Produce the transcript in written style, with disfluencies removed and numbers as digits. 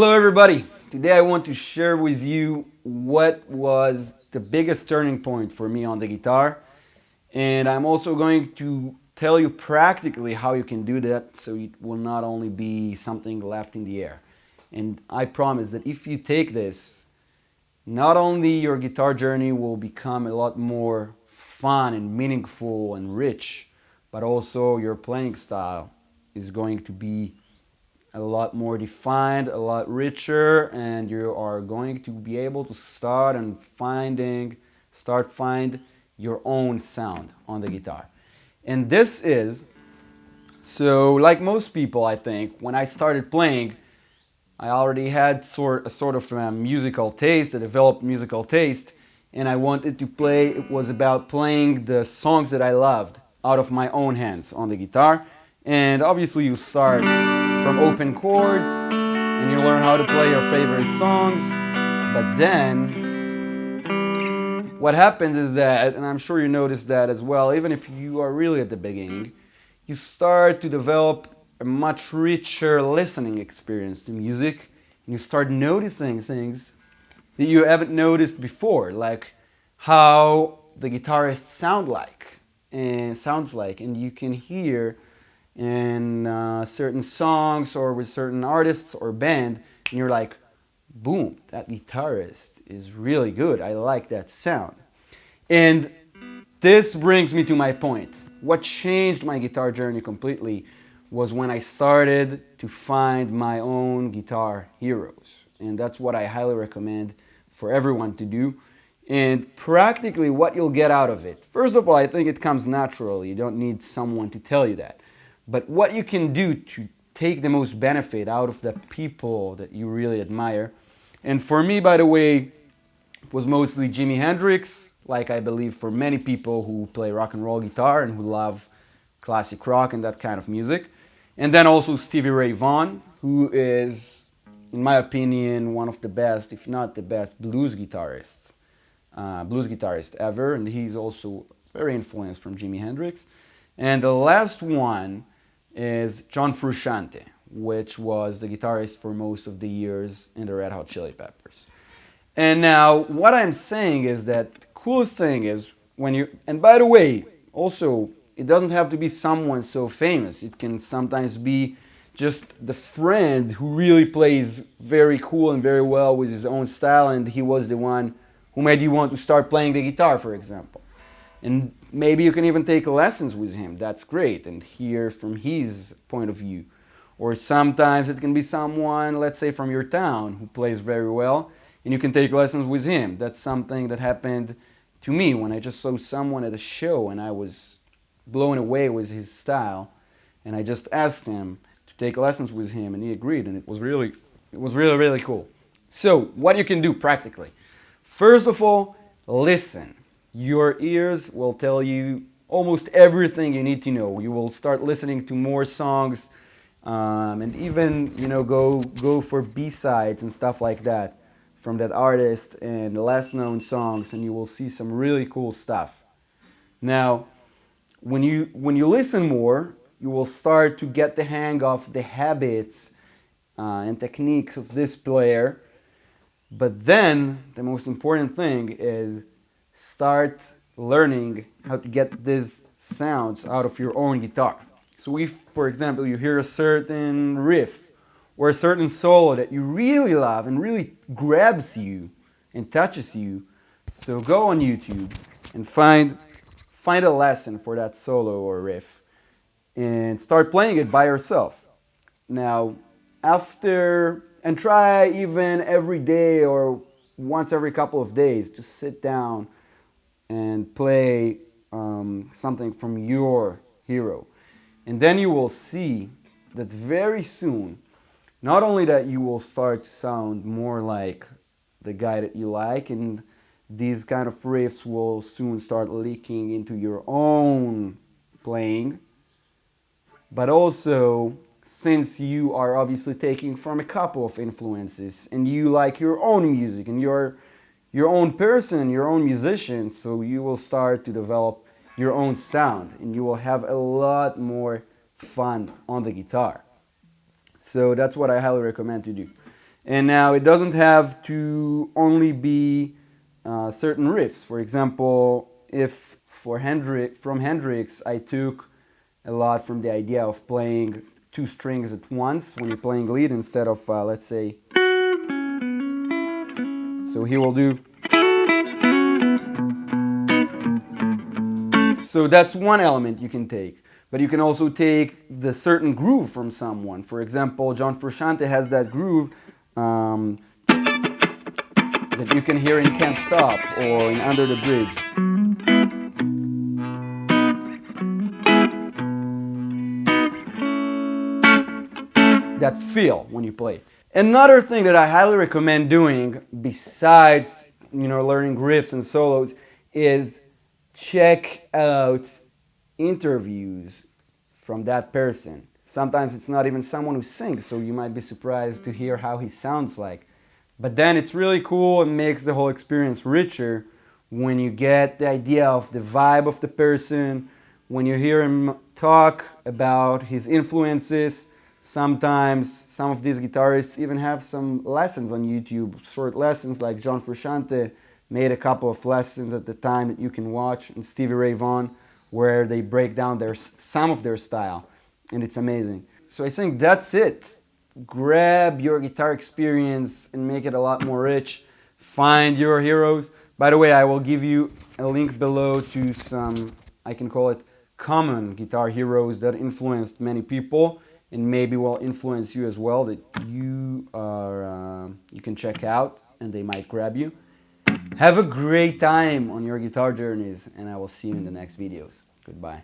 Hello, everybody. Today I want to share with you what was the biggest turning point for me on the guitar. And I'm also going to tell you practically how you can do that so it will not only be something left in the air. And I promise that if you take this, not only your guitar journey will become a lot more fun and meaningful and rich, but also your playing style is going to be a lot more defined, a lot richer, and you are going to be able to find your own sound on the guitar. And this is, so like most people, I think, when I started playing, I already had a sort of musical taste, a developed musical taste, and I wanted to play. It was about playing the songs that I loved out of my own hands on the guitar. And obviously, you start from open chords and you learn how to play your favorite songs. But then, what happens is that, and I'm sure you noticed that as well, even if you are really at the beginning, you start to develop a much richer listening experience to music, and you start noticing things that you haven't noticed before, like how the guitarist sounds like, and you can hear in certain songs or with certain artists or band, and you're like, boom, that guitarist is really good. I like that sound. And this brings me to my point. What changed my guitar journey completely was when I started to find my own guitar heroes. And that's what I highly recommend for everyone to do. And practically what you'll get out of it. First of all, I think it comes naturally. You don't need someone to tell you that. But what you can do to take the most benefit out of the people that you really admire. And for me, by the way, it was mostly Jimi Hendrix, like I believe for many people who play rock and roll guitar and who love classic rock and that kind of music. And then also Stevie Ray Vaughan, who is, in my opinion, one of the best, if not the best, blues guitarist ever. And he's also very influenced from Jimi Hendrix. And the last one is John Frusciane, which was the guitarist for most of the years in the Red Hot Chili Peppers. And now, what I'm saying is that the coolest thing is when you, and by the way, also, it doesn't have to be someone so famous. It can sometimes be just the friend who really plays very cool and very well with his own style, and he was the one who made you want to start playing the guitar, for example. And maybe you can even take lessons with him. That's great, and hear from his point of view. Or sometimes it can be someone, let's say from your town, who plays very well, and you can take lessons with him. That's something that happened to me when I just saw someone at a show and I was blown away with his style, and I just asked him to take lessons with him, and he agreed, and it was really, really cool. So, what you can do practically. First of all, listen. Your ears will tell you almost everything you need to know. You will start listening to more songs, and even go for B-sides and stuff like that from that artist and less known songs, and you will see some really cool stuff. Now, when you listen more, you will start to get the hang of the habits and techniques of this player. But then the most important thing is start learning how to get these sounds out of your own guitar. So if, for example, you hear a certain riff or a certain solo that you really love and really grabs you and touches you, so go on YouTube and find a lesson for that solo or riff and start playing it by yourself. Now, and try even every day or once every couple of days to sit down and play something from your hero. And then you will see that very soon, not only that you will start to sound more like the guy that you like, and these kind of riffs will soon start leaking into your own playing, but also, since you are obviously taking from a couple of influences and you like your own music and you're your own person, your own musician, so you will start to develop your own sound and you will have a lot more fun on the guitar. So that's what I highly recommend to do. And now it doesn't have to only be certain riffs. For example, if from Hendrix I took a lot from the idea of playing two strings at once when you're playing lead instead of, let's say, so he will do. So that's one element you can take. But you can also take the certain groove from someone. For example, John Frusciane has that groove that you can hear in Can't Stop or in Under the Bridge. That feel when you play. Another thing that I highly recommend doing, besides learning riffs and solos, is check out interviews from that person. Sometimes it's not even someone who sings, so you might be surprised to hear how he sounds like. But then it's really cool and makes the whole experience richer when you get the idea of the vibe of the person, when you hear him talk about his influences. Sometimes some of these guitarists even have some lessons on YouTube, short lessons, like John Frusciane made a couple of lessons at the time that you can watch, and Stevie Ray Vaughan, where they break down some of their style, and it's amazing. So I think that's it. Grab your guitar experience and make it a lot more rich. Find your heroes. By the way, I will give you a link below to some, I can call it, common guitar heroes that influenced many people and maybe will influence you as well, that you can check out and they might grab you. Have a great time on your guitar journeys, and I will see you in the next videos. Goodbye.